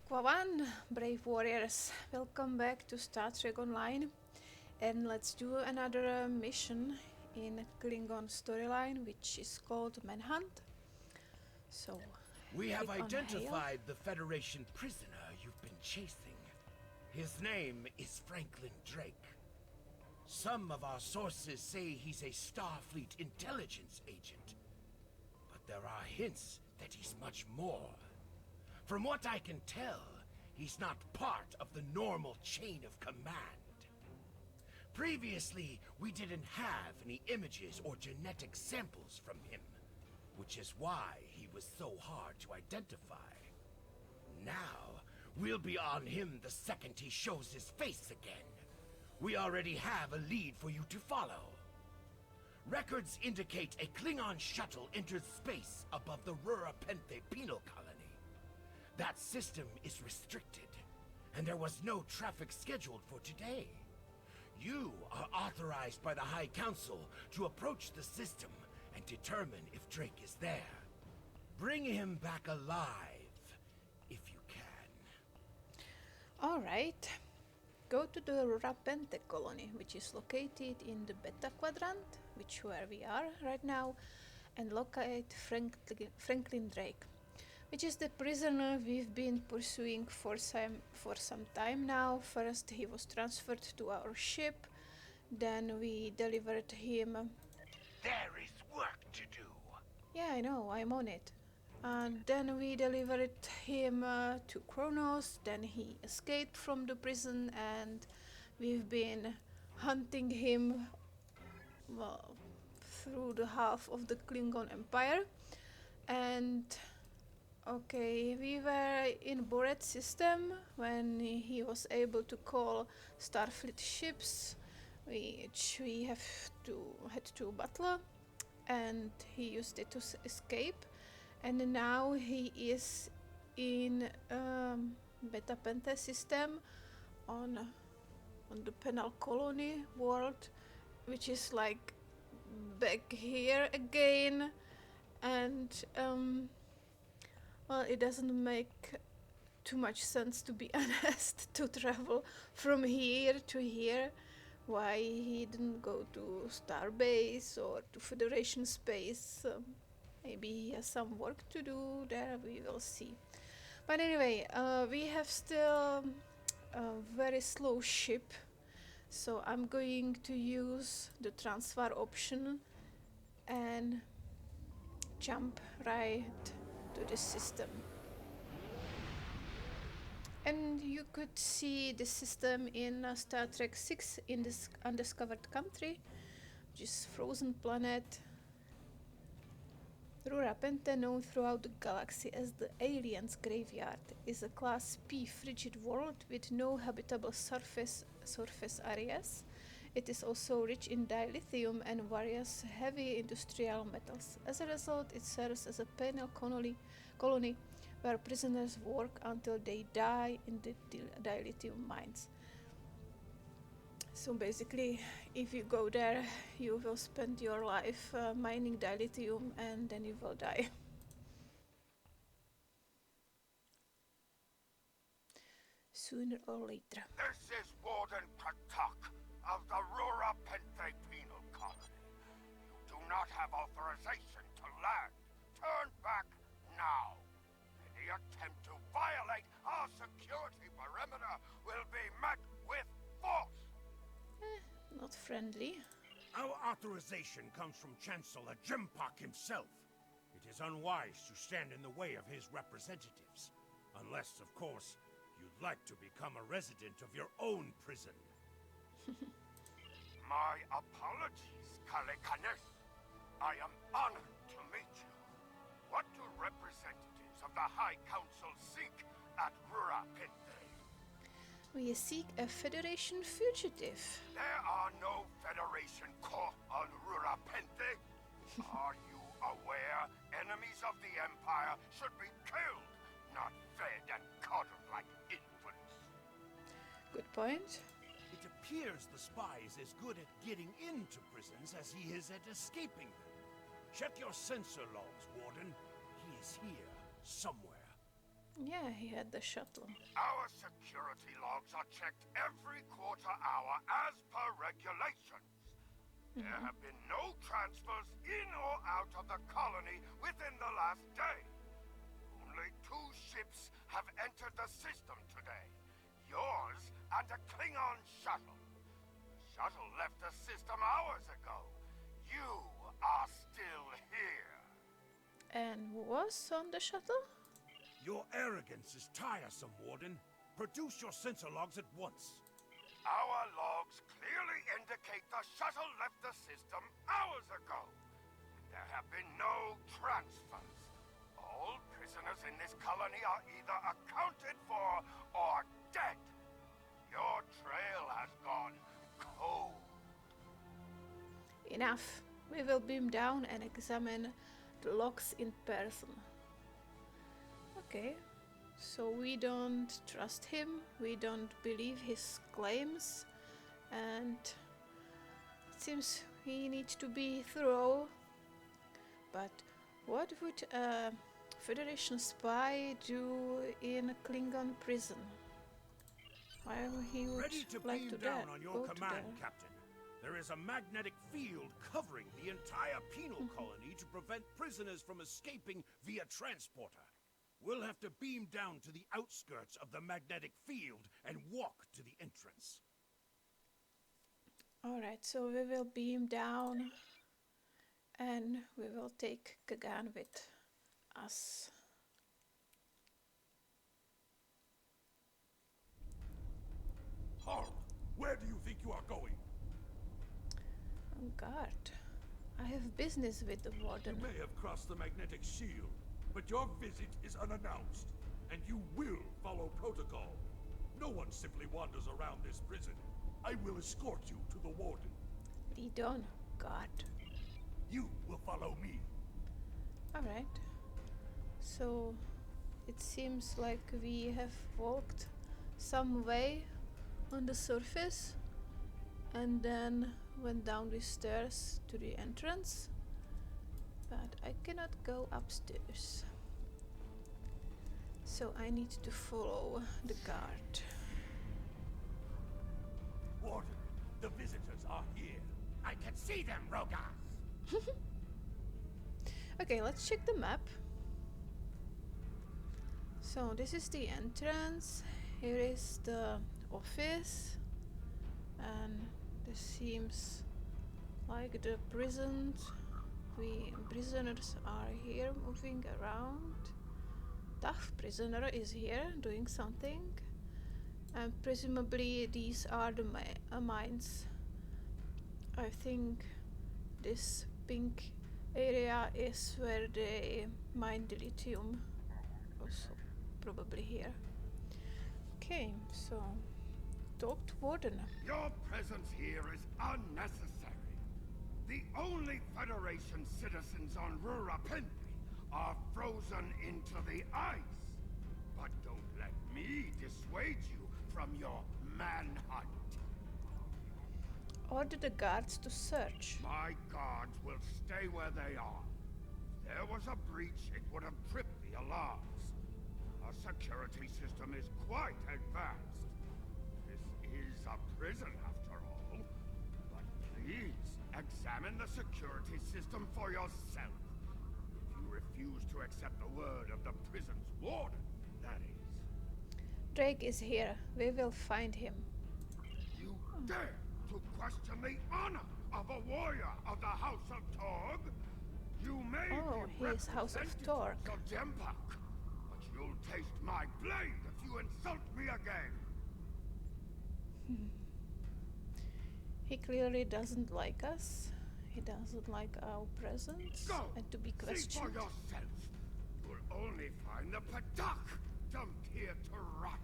Kwawan, brave warriors, welcome back to Star Trek Online, and let's do another mission in Klingon storyline, which is called Manhunt. So, We have click on hail. identified the Federation prisoner you've been chasing. His name is Franklin Drake. Some of our sources say he's a Starfleet intelligence agent, but there are hints that he's much more. From what I can tell, he's not part of the normal chain of command. Previously, we didn't have any images or genetic samples from him, which is why he was so hard to identify. Now, we'll be on him the second he shows his face again. We already have a lead for you to follow. Records indicate a Klingon shuttle entered space above the Rura Penthe penal colony. That system is restricted, and there was no traffic scheduled for today. You are authorized by the High Council to approach the system and determine if Drake is there. Bring him back alive, if you can. Alright, go to the Rapente colony, which is located in the Beta Quadrant, which where we are right now, and locate Franklin Drake, which is the prisoner we've been pursuing for some time now. First he was transferred to our ship, then we delivered him. There is work to do. Yeah, I know, I'm on it. And then we delivered him to Kronos, then he escaped from the prison and we've been hunting him, well, through the half of the Klingon Empire. And okay, we were in Boret system when he was able to call Starfleet ships, which we had to battle, and he used it to escape. And now he is in Beta Penthe system on the penal colony world, which is like back here again, and well, it doesn't make too much sense, to be honest, to travel from here to here. Why he didn't go to Starbase or to Federation space? Maybe he has some work to do there, we will see. But anyway, we have still a very slow ship, so I'm going to use the transfer option and jump right to the system. And you could see the system in Star Trek 6 in this undiscovered country, which is frozen planet. Rura Penthe, known throughout the galaxy as the Aliens Graveyard, is a Class P frigid world with no habitable surface areas. It is also rich in dilithium and various heavy industrial metals. As a result, it serves as a penal colony where prisoners work until they die in the dilithium mines. So basically, if you go there, you will spend your life mining dilithium and then you will die. Sooner or later. This is Warden Katak of the Rura Penthe penal colony. You do not have authorization to land. Turn back now. Any attempt to violate our security perimeter will be met with force. Not friendly. Our authorization comes from Chancellor Jimpak himself. It is unwise to stand in the way of his representatives. Unless, of course, you'd like to become a resident of your own prison. My apologies, Kalekanes. I am honored to meet you. What do representatives of the High Council seek at Rura Penthe? We seek a Federation fugitive. There are no Federation corps on Rura Penthe. Are you aware enemies of the Empire should be killed, not fed and coddled like infants? Good point. It appears the spy is as good at getting into prisons as he is at escaping them. Check your sensor logs, Warden. He is here, somewhere. Yeah, he had the shuttle. Our security logs are checked every quarter hour as per regulations. There have been no transfers in or out of the colony within the last day. Only 2 ships have entered the system today. Yours and a Klingon shuttle. The shuttle left the system hours ago. You are still here. And who was on the shuttle? Your arrogance is tiresome, Warden. Produce your sensor logs at once. Our logs clearly indicate the shuttle left the system hours ago. There have been no transfers. All prisoners in this colony are either accounted for or dead. Your trail has gone cold. Enough. We will beam down and examine the logs in person. Okay, so we don't trust him, we don't believe his claims, and it seems he needs to be thorough. But what would a Federation spy do in a Klingon prison? Why he would Ready to like beam to down go on your to command, there? Captain. There is a magnetic field covering the entire penal colony to prevent prisoners from escaping via transporter. We'll have to beam down to the outskirts of the magnetic field and walk to the entrance. Alright, so we will beam down and we will take Kagan with us. Halt! Where do you think you are going? Oh God, I have business with the You warden. may have crossed the magnetic shield, but your visit is unannounced, and you will follow protocol. No one simply wanders around this prison. I will escort you to the warden. Lead on, God. You will follow me. Alright, so it seems like we have walked some way on the surface and then went down the stairs to the entrance, but I cannot go upstairs. So I need to follow the guard. Warden, the visitors are here. I can see them, Rogas! Okay, let's check the map. So this is the entrance. Here is the office, and this seems like the prisoners are here moving around. Tough prisoner is here doing something, and presumably these are the mines. I think this pink area is where they mine the lithium. Also, probably here. Okay, so talk to Warden. Your presence here is unnecessary. The only Federation citizens on Rurapente are frozen into the ice. But don't let me dissuade you from your manhunt. Order the guards to search. My guards will stay where they are. If there was a breach, it would have tripped the alarms. Our security system is quite advanced. This is a prison after all. But please, examine the security system for yourself. If you refuse to accept the word of the prison's warden, that is. Drake is here. We will find him. You dare to question the honor of a warrior of the House of Torg? You may Oh, be he is House of representatives Torg. of Dempak, but you'll taste my blade if you insult me again. He clearly doesn't like us. He doesn't like our presence Go! and to be See for questioned. yourself. You'll only find the Patak dumped here to rot.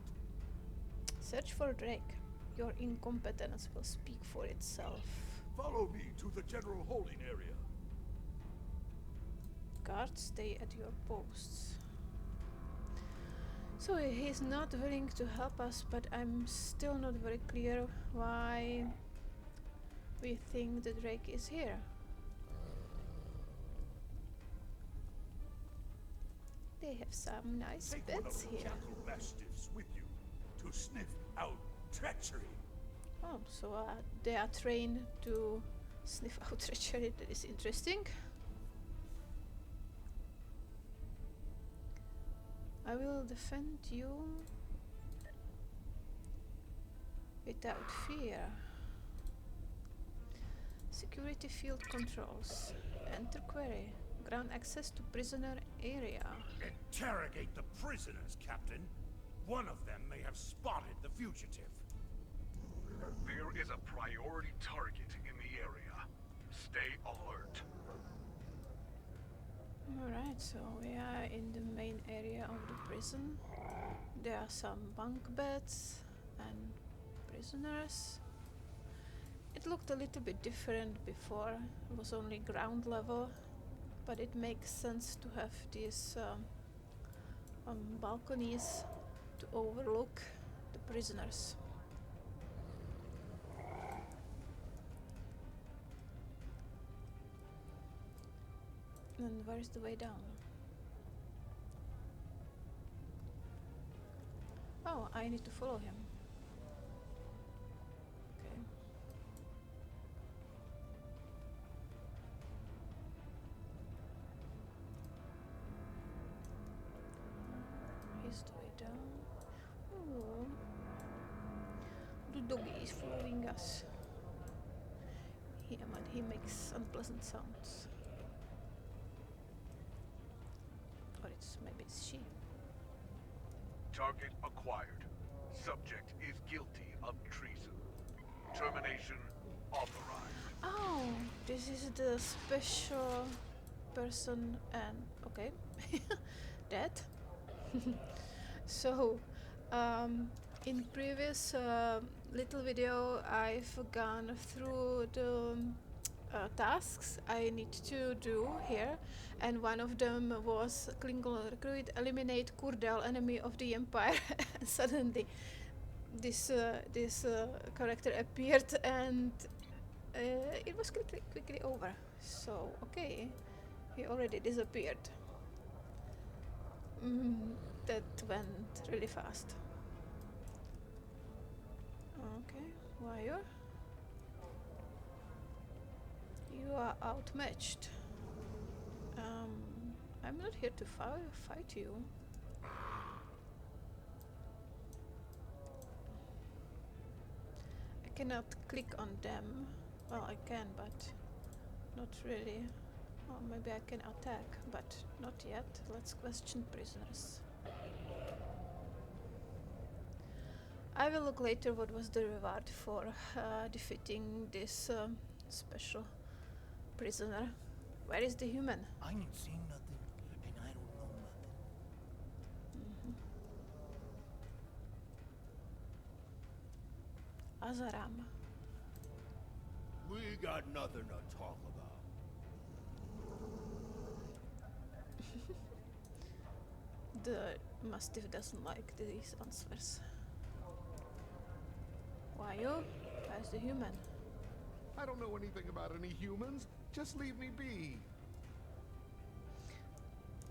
Search for Drake. Your incompetence will speak for itself. Follow me to the general holding area. Guards, stay at your posts. So he's not willing to help us, but I'm still not very clear why we think the Drake is here. they have some nice Take one of beds the here. jackal mastiffs with you to sniff out treachery. Oh, so they are trained to sniff out treachery. That is interesting. I will defend you without fear. Security field controls. Enter query. Grant access to prisoner area. Interrogate the prisoners, Captain. One of them may have spotted the fugitive. There is a priority target in the area. Stay alert. Alright, so we are in the main area of the prison. There are some bunk beds and prisoners. It looked a little bit different before. It was only ground level, but it makes sense to have these balconies to overlook the prisoners. And where's the way down? Oh, I need to follow him. Okay. Here's the way down. Oh. The doggy is following us. He makes unpleasant sounds. Or maybe it's she. Target acquired. Subject is guilty of treason. Termination authorized. Oh, this is the special person and okay. That. So, in previous little video, I've gone through the tasks I need to do here, and one of them was Klingon recruit, eliminate Kurdal, enemy of the Empire. And suddenly, this character appeared, and it was quickly over. So okay, he already disappeared. That went really fast. Okay, wire. You are outmatched. I'm not here to fight you. I cannot click on them. Well, I can, but not really. Or maybe I can attack, but not yet. Let's question prisoners. I will look later what was the reward for defeating this special prisoner. Where is the human? I ain't seen nothing, and I don't know nothing. Azaram. We got nothing to talk about. The Mastiff doesn't like these answers. Why you? Where's the human? I don't know anything about any humans. Just leave me be.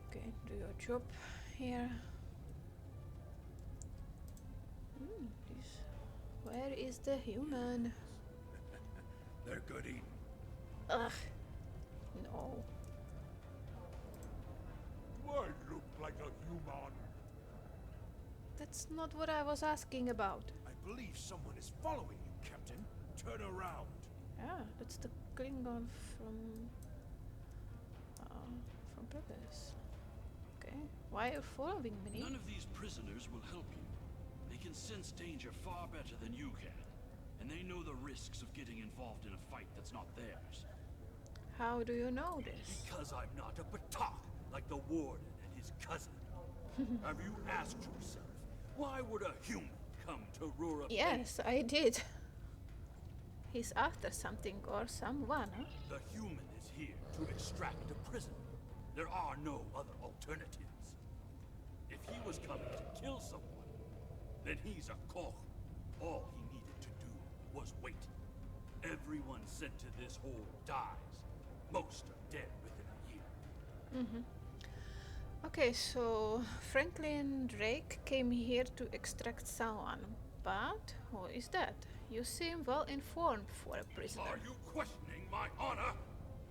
Okay, do your job here. Where is the human? They're good eating. Ugh. No. Do I look like a human? That's not what I was asking about. I believe someone is following you, Captain. Turn around. Yeah, that's the Klingon from previous. Okay, why are you following me? None of these prisoners will help you. They can sense danger far better than you can, and they know the risks of getting involved in a fight that's not theirs. How do you know this? Because I'm not a Batak like the warden and his cousin. Have you asked yourself, why would a human come to Rura? Yes, I did. He's after something or someone, huh? The human is here to extract a prisoner. There are no other alternatives. If he was coming to kill someone, then he's a koch. All he needed to do was wait. Everyone sent to this hole dies. Most are dead within a year. Okay, so Franklin Drake came here to extract someone, but who is that? You seem well informed for a prisoner. Are you questioning my honor?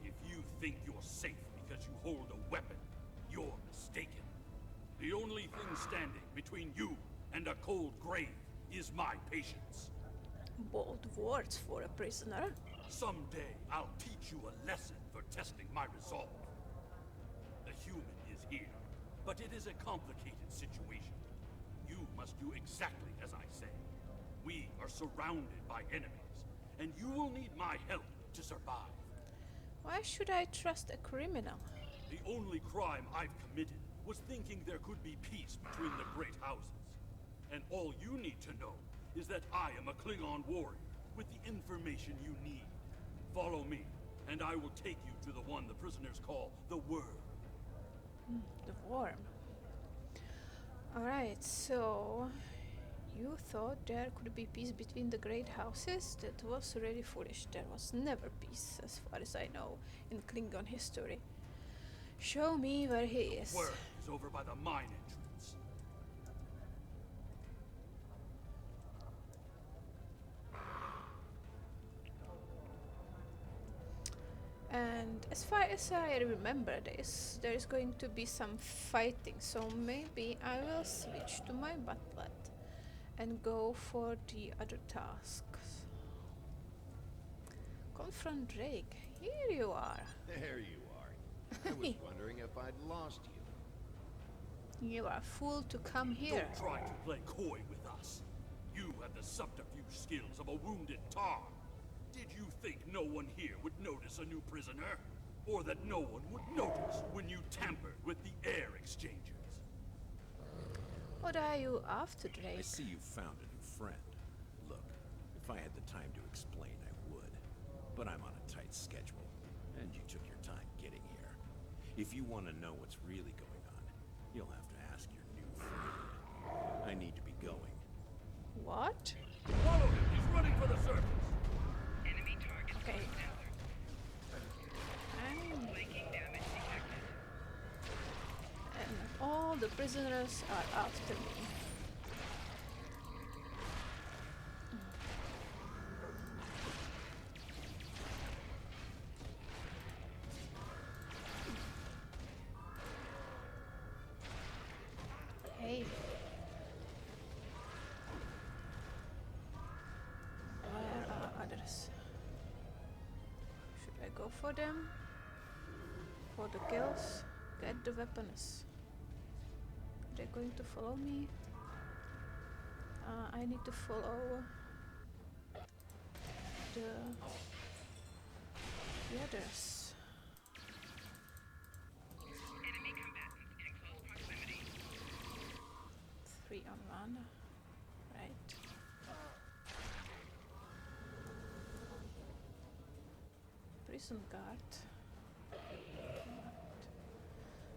If you think you're safe because you hold a weapon, you're mistaken. The only thing standing between you and a cold grave is my patience. Bold words for a prisoner. Someday I'll teach you a lesson for testing my resolve. The human is here, but it is a complicated situation. You must do exactly as I say. We are surrounded by enemies, and you will need my help to survive. Why should I trust a criminal? The only crime I've committed was thinking there could be peace between the great houses. And all you need to know is that I am a Klingon warrior with the information you need. Follow me, and I will take you to the one the prisoners call the Worm. The worm. Alright, so you thought there could be peace between the great houses? That was really foolish. There was never peace, as far as I know, in Klingon history. Show me where he is. Worm is over by the mine entrance. And as far as I remember this, there is going to be some fighting, so maybe I will switch to my butlet and go for the other tasks. Confront Drake. Here you are. There you are. I was wondering if I'd lost you. You are a fool to come here. Don't try to play coy with us. You have the subterfuge skills of a wounded tar. Did you think no one here would notice a new prisoner? Or that no one would notice when you tampered with the air exchangers? What are you after, Drake? I see you found a new friend. Look, if I had the time to explain, I would. But I'm on a tight schedule, and you took your time getting here. If you want to know what's really going on, you'll have to ask your new friend. I need to be going. What? Follow him! He's running for the surface! Okay. And all the prisoners are after me. Hey. Where are others? Should I go for them? For the kills? Get the weapons. They're going to follow me. I need to follow the others. Enemy combatants in close proximity. 3 on 1. Right. Prison guard.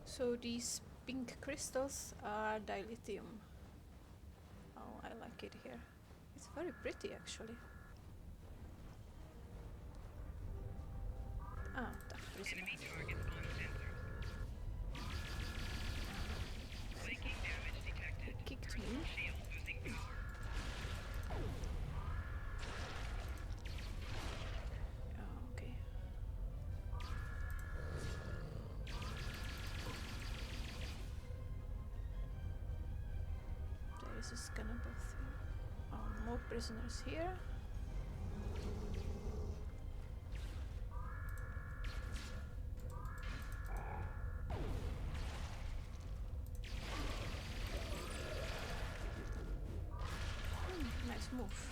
So these pink crystals are dilithium. Oh, I like it here. It's very pretty actually. Ah, tough prisoner. Enemy targets on sensors. Flanking damage detected. He kicked me. Shield losing power. Oh, okay. There is a scannable thing. Oh, more prisoners here. Nice move.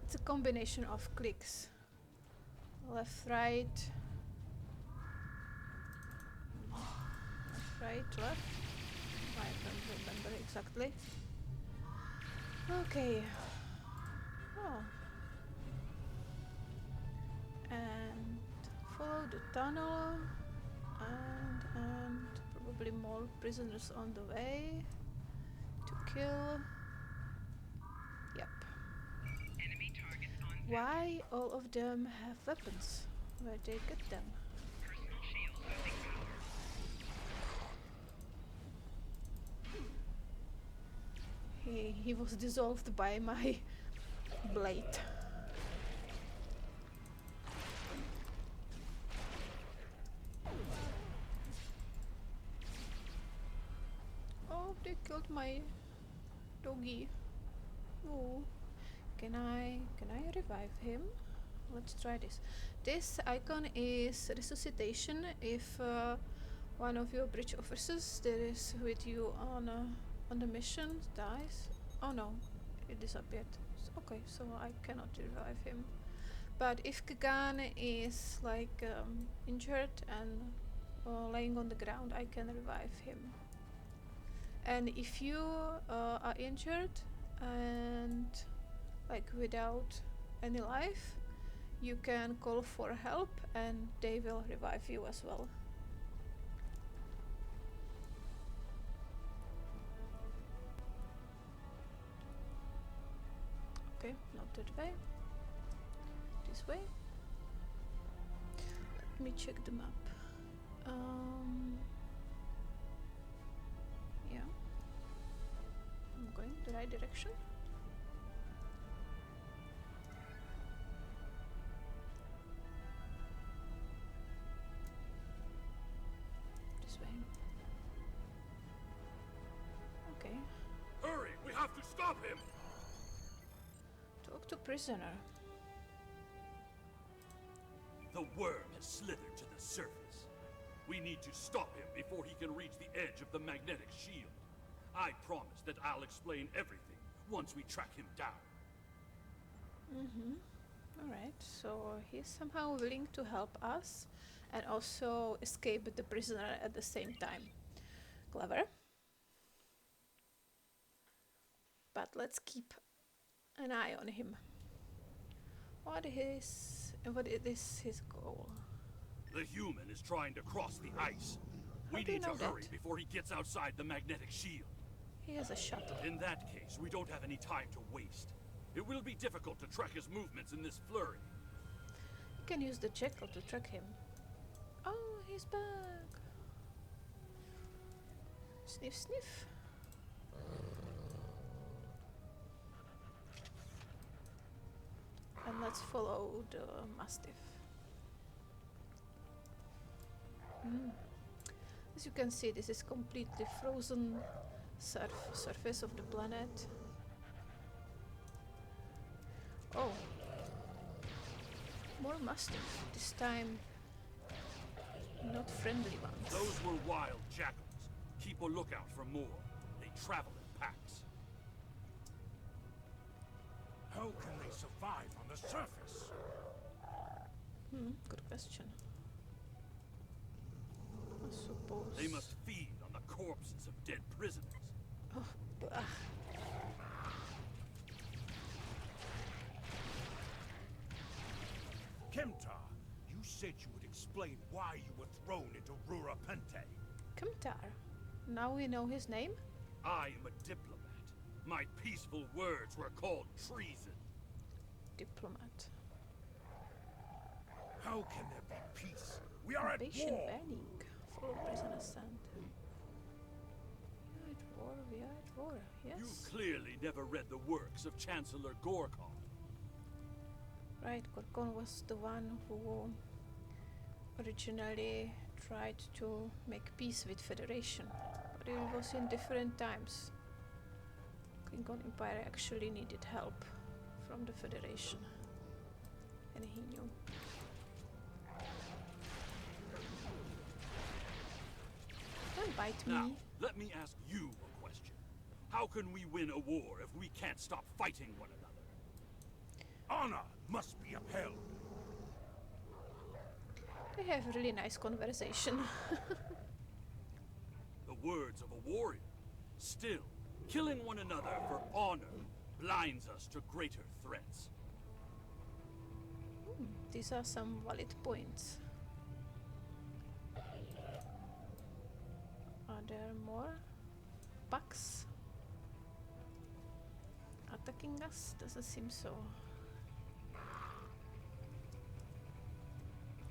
It's a combination of clicks. Left, right. Right, left. I don't remember exactly. Okay. Oh. And follow the tunnel. And probably more prisoners on the way to kill. Yep. Enemy targets on sensors. Why all of them have weapons? Where they get them? Personal shield losing power. he was dissolved by my blade. Oh, they killed my doggy. Oh, can I revive him? Let's try this. This icon is resuscitation. If one of your bridge officers that is with you on the mission dies. Oh no, it disappeared. Okay, so I cannot revive him. But if Kagan is like injured and laying on the ground, I can revive him. And if you are injured and like without any life, you can call for help and they will revive you as well. Okay, not that way. This way. Let me check the map. Yeah. I'm going the right direction. This way. Okay. Hurry! We have to stop him! Talk to prisoner. The worm has slithered to the surface. We need to stop him before he can reach the edge of the magnetic shield. I promise that I'll explain everything once we track him down. Alright, so he's somehow willing to help us and also escape the prisoner at the same time. Clever. But let's keep an eye on him. What is his goal? The human is trying to cross the ice. We do you need to know hurry that? before he gets outside the magnetic shield. He has a shuttle. In that case, we don't have any time to waste. It will be difficult to track his movements in this flurry. You can use the jackal to track him. Oh, he's back. Sniff, sniff. And let's follow the mastiff. As you can see, this is completely frozen surface of the planet. Oh, more mastiff. This time, not friendly ones. Those were wild jackals. Keep a lookout for more. They travel in packs. How can they survive on the surface? Good question. I suppose. They must feed on the corpses of dead prisoners. Oh, blah. Kemtar, you said you would explain why you were thrown into Rura Pente. Kemtar. Now we know his name. I am a diplomat. My peaceful words were called treason. Diplomat. How can there be peace? We are at Invasion war. banning. Follow prisoner sent. We are at war. We are at war. You Yes. clearly never read the works of Chancellor Gorkon. Right. Gorkon was the one who originally tried to make peace with Federation, but it was in different times. Klingon Empire actually needed help from the Federation, and he knew. Don't bite me. Now, let me ask you a question. How can we win a war if we can't stop fighting one another? Honor must be upheld. They have really nice conversation. The words of a warrior. Still, killing one another for honor blinds us to greater threats. These are some valid points. Are there more bugs attacking us? Doesn't seem so.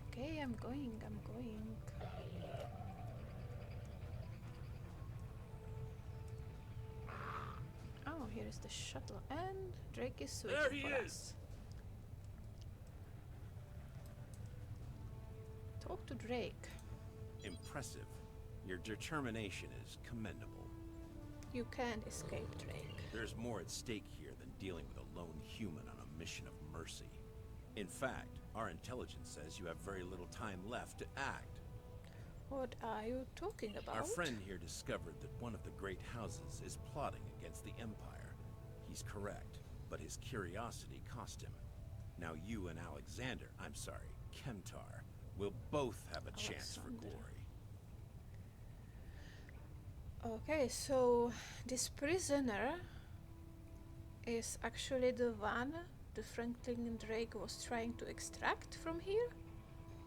Okay, I'm going. Oh, here is is the shuttle, and Drake is There waiting he for is. us. Talk to Drake. Impressive. Your determination is commendable. You can't escape, Drake. There's more at stake here than dealing with a lone human on a mission of mercy. In fact, our intelligence says you have very little time left to act. What are you talking about? Our friend here discovered that one of the great houses is plotting against the Empire. He's correct, but his curiosity cost him. Now you and Kemtar, will both have a chance for Alexander. glory. Okay, so this prisoner is actually the one the Franklin Drake was trying to extract from here?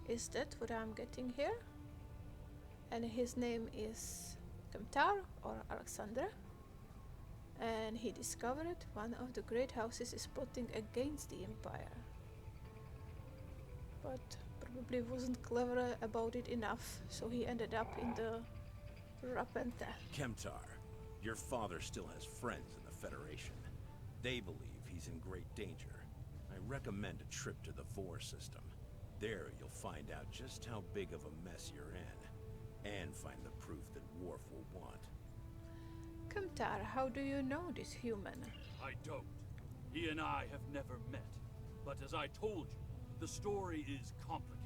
Is that what I'm getting here? And his name is Kemtar or Alexander. And he discovered one of the great houses is plotting against the Empire. But probably wasn't clever about it enough, so he ended up in the Rapente. Kemtar, your father still has friends in the Federation. They believe he's in great danger. I recommend a trip to the Vor system. There you'll find out just how big of a mess you're in, and find the proof that Worf will want. Kemtar, how do you know this human? I don't. He and I have never met. But as I told you, the story is complicated.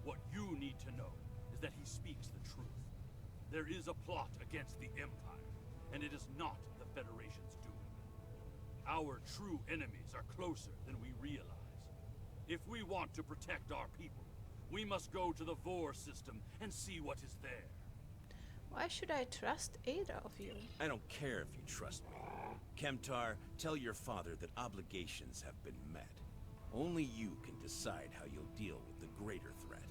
What you need to know is that he speaks the truth. There is a plot against the Empire, and it is not the Federation's doing. Our true enemies are closer than we realize. If we want to protect our people, we must go to the Vor system and see what is there. Why should I trust either of you? I don't care if you trust me. Kemtar, tell your father that obligations have been met. Only you can decide how you'll deal with the greater threat.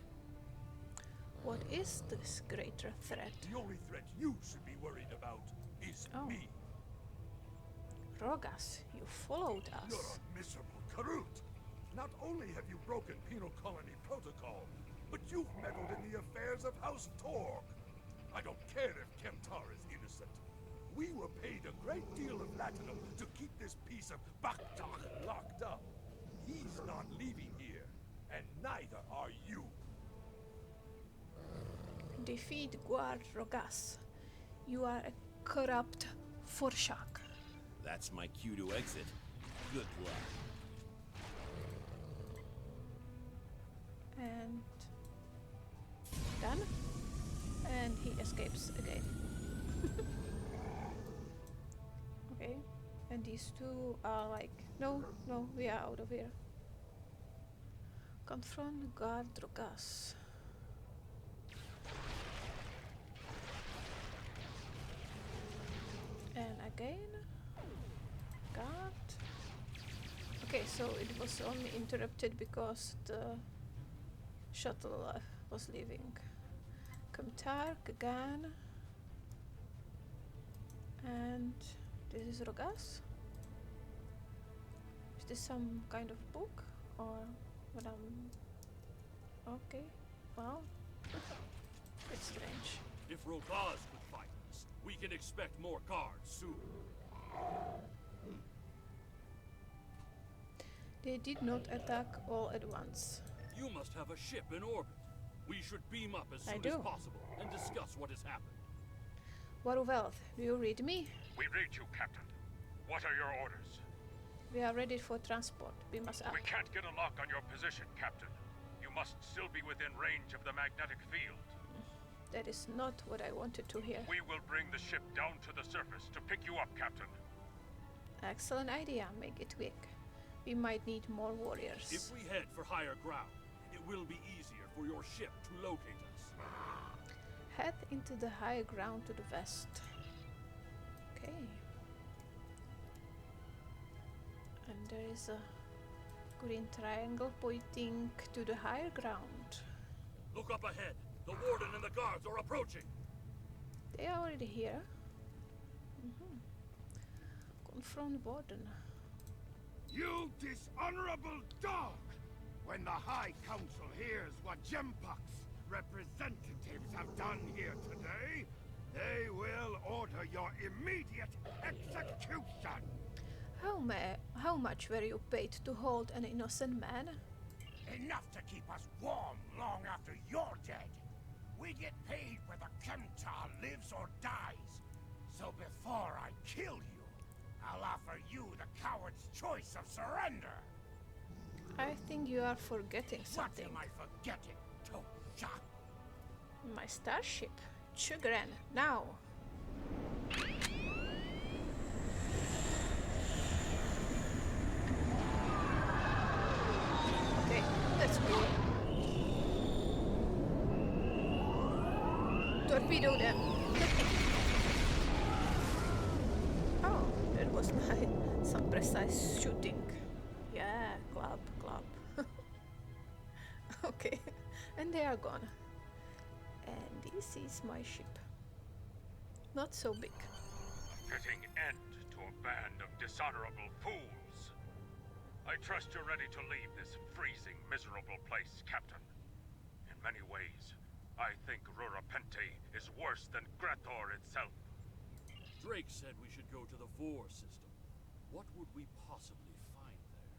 What is this greater threat? The only threat you should be worried about is Oh. me. Rogas, you followed You're us. a miserable Karut. Not only have you broken penal colony protocol, but you've meddled in the affairs of House Torg. I don't care if Kemtar is innocent. We were paid a great deal of latinum to keep this piece of Baktak locked up. He's not leaving here, and neither are you. Defeat Guard Rogas. You are a corrupt Forshak. That's my cue to exit. Good luck. And done. And he escapes again. Okay. And these two are like, no, we are out of here. Confront Guard Rogas. And again, guard. Okay, so it was only interrupted because the shuttle was leaving. Kemtar, Kagan, and this is Rogas. Is this some kind of book or what? Okay, wow, it's strange. If Rogas could fight us, we can expect more guards soon. They did not attack all at once. You must have a ship in orbit. We should beam up as I soon do. as possible and discuss what has happened. Waruvelth, do you read me? We read you, Captain. What are your orders? We are ready for transport. Beam us up. We can't get a lock on your position, Captain. You must still be within range of the magnetic field. That is not what I wanted to hear. We will bring the ship down to the surface to pick you up, Captain. Excellent idea. Make it quick. We might need more warriors. If we head for higher ground, it will be easier for your ship to locate us. Head into the higher ground to the west. Okay. And there is a green triangle pointing to the higher ground. Look up ahead. The warden and the guards are approaching. They are already here. Confront warden. You dishonorable dog! When the High Council hears what Gempak's representatives have done here today, they will order order your immediate execution! How much were you paid to hold an innocent man? Enough to keep us warm long after you're dead. We get paid whether Kemtar lives or dies. So before I kill you, I'll offer you the coward's choice of surrender. I think you are forgetting something. What am I forgetting, Tosha? My starship. Chugren, now. Okay, that's cool. Torpedo them. Oh, that was nice. Some precise shooting. Yeah, club. Okay, and they are gone. And this is my ship. Not so big. Putting end to a band of dishonorable fools. I trust you're ready to leave this freezing, miserable place, Captain. In many ways, I think Rurapente is worse than Grator itself. Drake said we should go to the Vor system. What would we possibly find there?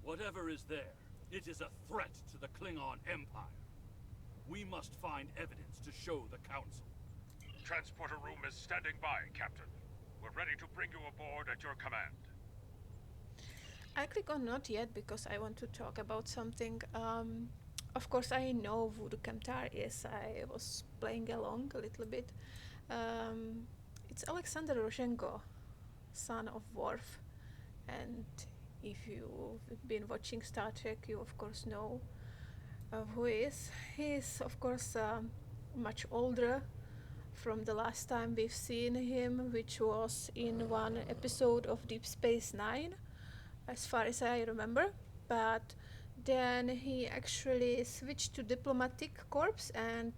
Whatever is there, it is a threat to the Klingon Empire. We must find evidence to show the Council. Transporter room is standing by, Captain. We're ready to bring you aboard at your command. I click on not yet because I want to talk about something. Of course, I know who the Kemtar is. I was playing along a little bit. It's Alexander Rozhenko, son of Worf. And if you've been watching Star Trek, you of course know who he is. He is, of course, much older from the last time we've seen him, which was in one episode of Deep Space Nine, as far as I remember. But then he actually switched to diplomatic corps, and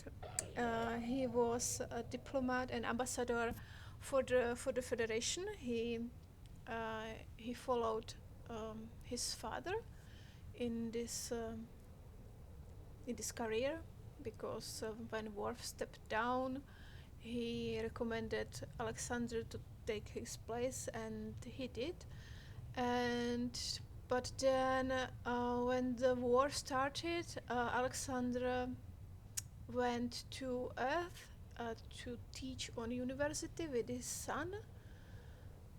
he was a diplomat and ambassador for the Federation. He followed his father in this career, because when Worf stepped down, he recommended Alexander to take his place, and he did. But then when the war started, Alexander went to Earth to teach on university with his son,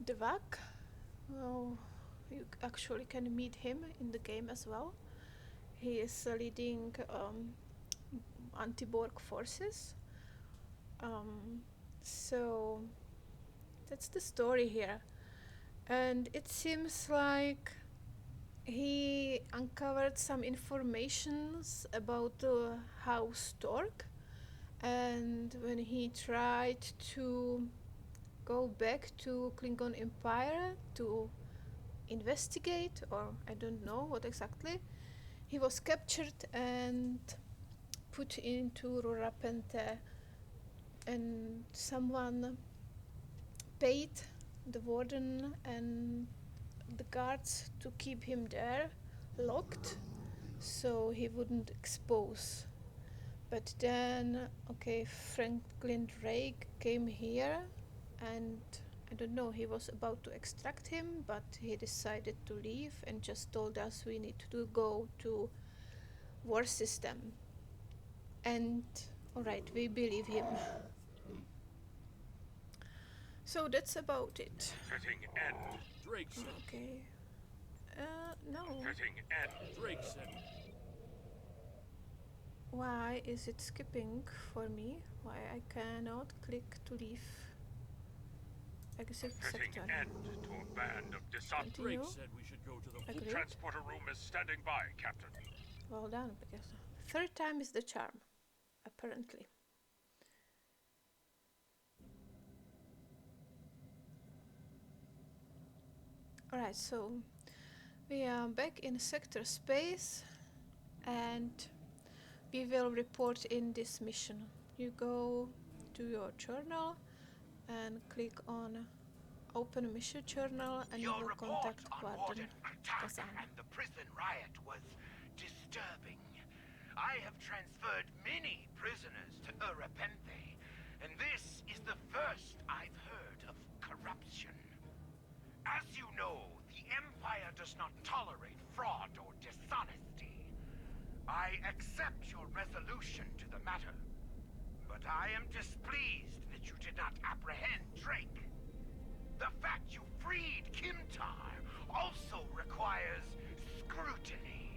Devak. Well, you actually can meet him in the game as well. He is leading anti-Borg forces. So that's the story here. And it seems like he uncovered some informations about the House Torque, and when he tried to go back to Klingon Empire to investigate, or I don't know what exactly, he was captured and put into Rurapente, and someone paid the warden and the guards to keep him there, locked, so he wouldn't expose. But then, okay, Franklin Drake came here, and I don't know, he was about to extract him, but he decided to leave and just told us we need to go to war system. And alright, we believe him. So that's about it. Fitting end. Drake said. Okay. No. Fitting end. Drake said. Why is it skipping for me? Why I cannot click to leave exit Fitting sector? end to a band of dishonorable. Continue. Drake said we should go to the Agreed. Transporter room is standing by, Captain. Well done, because third time is the charm, apparently. Alright, so we are back in sector space, and we will report in this mission. You go to your journal and click on open mission journal, and you Your will report contact on Warden Warden Kratak Kazan. and the prison riot was disturbing. I have transferred many prisoners to Urapente, and this is the first I've heard does not tolerate fraud or dishonesty. I accept your resolution to the matter, but I am displeased that you did not apprehend Drake. The fact you freed Kimtar also requires scrutiny.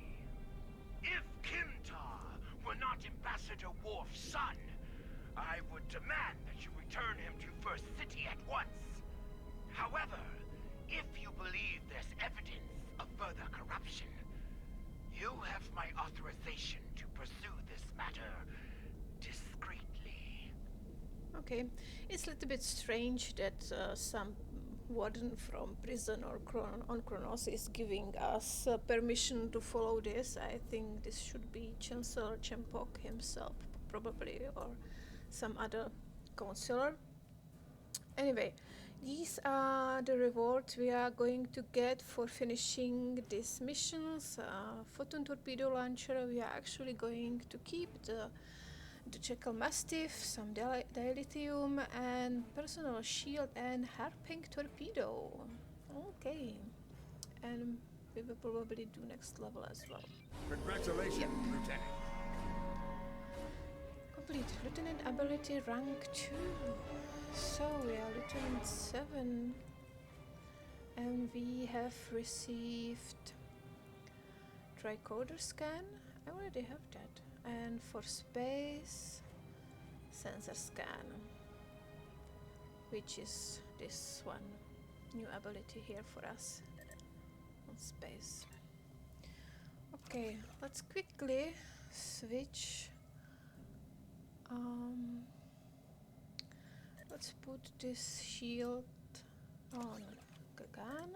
If Kimtar were not Ambassador Worf's son, I would demand that you return him to First City at once. However, if you believe there's evidence of further corruption, you have my authorization to pursue this matter discreetly. Okay, it's a little bit strange that some warden from prison or on Kronos is giving us permission to follow this. I think this should be Chancellor Chempok himself, probably, or some other counselor. Anyway, these are the rewards we are going to get for finishing these missions. Photon torpedo launcher, we are actually going to keep the Jekyll Mastiff, some dilithium, and personal shield and harping torpedo. Okay, and we will probably do next level as well. Congratulations, Yep. Lieutenant. Complete Lieutenant ability rank 2. So we are Lieutenant 7, and we have received tricorder scan. I already have that. And for space, sensor scan, which is this one, new ability here for us on space. Okay, let's quickly switch. Let's put this shield on Gagan.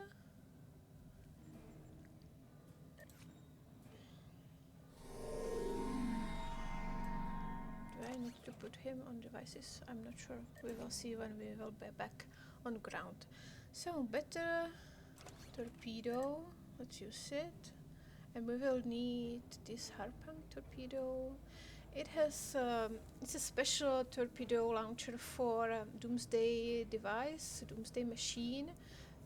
Do I need to put him on devices? I'm not sure. We will see when we will be back on ground. So, better torpedo. Let's use it. And we will need this harping torpedo. It has, it's a special torpedo launcher for Doomsday device, Doomsday machine,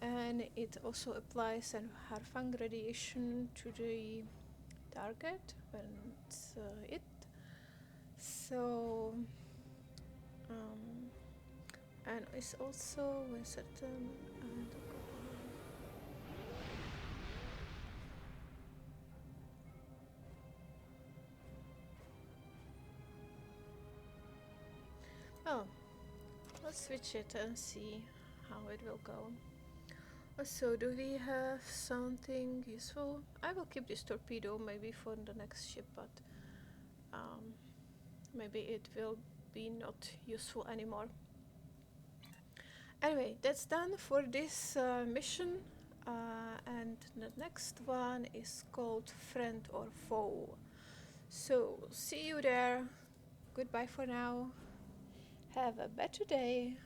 and it also applies an harfang radiation to the target when it's it. So, and it's also when certain. Oh, let's switch it and see how it will go. So, do we have something useful? I will keep this torpedo maybe for the next ship, but maybe it will be not useful anymore. Anyway, that's done for this mission, and the next one is called Friend or Foe. So, see you there. Goodbye for now. Have a better day.